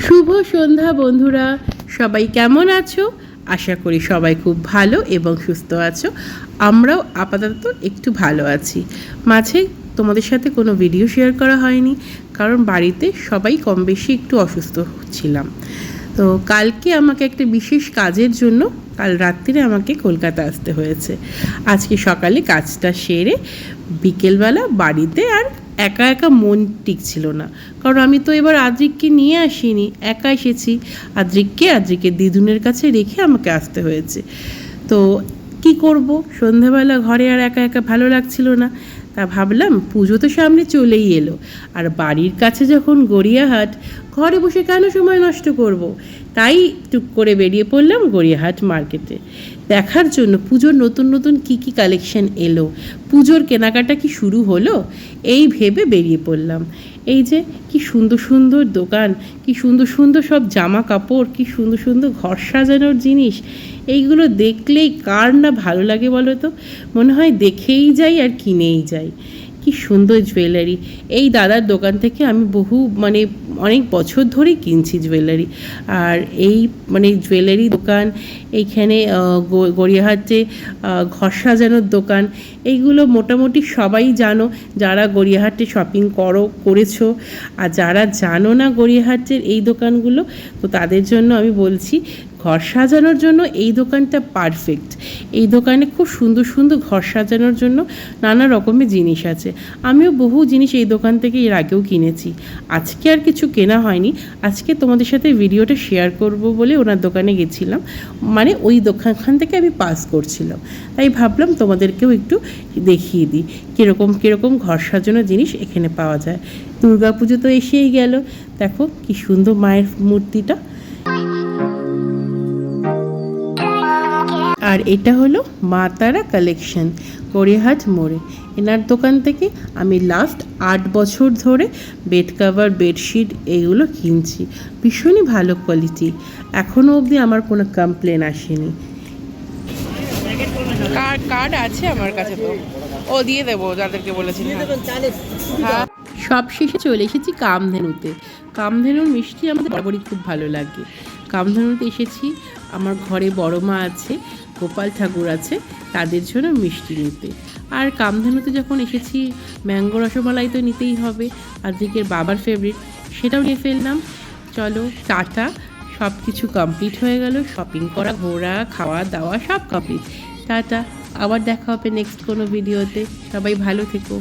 শুভ সন্ধ্যা বন্ধুরা, সবাই কেমন আছো? আশা করি সবাই খুব ভালো এবং সুস্থ আছো। আমরাও আপাতত একটু ভালো আছি। মাঝে তোমাদের সাথে কোনো ভিডিও শেয়ার করা হয়নি, কারণ বাড়িতে সবাই কম বেশি একটু অসুস্থ ছিলাম। তো কালকে আমাকে একটা বিশেষ কাজের জন্য কাল রাত্রিরে আমাকে কলকাতা আসতে হয়েছে। আজকে সকালে কাজটা সেরে বিকেলবেলা বাড়িতে আর একা একা মন টিকছিল না, কারণ আমি তো এবার আদ্রিককে নিয়ে আসিনি, একা এসেছি। আদ্রিকের দিদুনের কাছে রেখে আমাকে আসতে হয়েছে। তো কি করব, সন্ধেবেলা ঘরে আর একা একা ভালো লাগছিল না। তা ভাবলাম পুজো তো সামনে চলেই এলো, আর বাড়ির কাছে যখন গড়িয়াহাট, ঘরে বসে কেন সময় নষ্ট করব। তাই টুক করে বেরিয়ে পড়লাম গড়িয়াহাট মার্কেটে দেখার জন্য পুজোর নতুন নতুন কী কী কালেকশন এলো, পুজোর কেনাকাটা কি শুরু হলো, এই ভেবে বেরিয়ে পড়লাম। এই যে কি সুন্দর সুন্দর দোকান, কি সুন্দর সুন্দর সব জামা কাপড়, কি সুন্দর সুন্দর ঘর সাজানোর জিনিস। এইগুলো দেখলেই কার না ভালো লাগে বলো তো? মনে হয় দেখেই যাই আর কিনেই যাই। কি সুন্দর জুয়েলারি! এই দাদার দোকান থেকে আমি অনেক বছর ধরেই কিনছি জুয়েলারি। আর এই জুয়েলারি দোকান এইখানে গড়িয়াহাটে ঘর সাজানোর দোকান, এইগুলো মোটামুটি সবাই জানো যারা গড়িয়াহাটে শপিং করেছো। আর যারা জানো না গড়িয়াহাটের এই দোকানগুলো, তো তাদের জন্য আমি বলছি, ঘর সাজানোর জন্য এই দোকানটা পারফেক্ট। এই দোকানে খুব সুন্দর সুন্দর ঘর সাজানোর জন্য নানা রকমের জিনিস আছে। আমিও বহু জিনিস এই দোকান থেকে এর আগেও কিনেছি। আজকে আর কিছু কেনা হয়নি, আজকে তোমাদের সাথে ভিডিওটা শেয়ার করব বলে ওনার দোকানে গেছিলাম। ওই দোকানখান থেকে আমি পাস করছিলাম, তাই ভাবলাম তোমাদেরকেও একটু দেখিয়ে দিই কীরকম কীরকম ঘর সাজানোর জিনিস এখানে পাওয়া যায়। দুর্গাপুজো তো এসেই গেল, দেখো কি সুন্দর মায়ের মূর্তিটা। আর এটা হলো মা তারা কালেকশন, গড়িয়াহাট মোড়ে। এনার দোকান থেকে আমি লাস্ট 8 বছর ধরে বেড কাভার, বেডশিট এগুলো কিনছি। ভীষণই ভালো কোয়ালিটি, এখনও অবধি আমার কোনো কমপ্লেন আসেনি। কার্ড আছে আমার কাছে, তো ও দিয়ে দেবো যাদেরকে বলেছিলাম। হ্যাঁ, সব শেষে চলে এসেছি কামধেনুতে। কামধেনুর মিষ্টি আমাদের বরাবরই খুব ভালো লাগে। কামধেনুতে এসেছি, আমার ঘরে বড় মা আছে, গোপাল ঠাকুর আছে, তাদের জন্য মিষ্টি নিতে। আর কামধেনুতে যখন এসেছি, ম্যাঙ্গো রসমালাই তো নিতেই হবে, আজকের বাবার ফেভারিট, সেটাও নিয়ে ফেললাম। চলো টাটা, সব কিছু কমপ্লিট হয়ে গেল, শপিং করা, ঘোরা, খাওয়া দাওয়া সব কমপ্লিট। টাটা, আবার দেখা হবে নেক্সট কোনো ভিডিওতে। সবাই ভালো থেকো।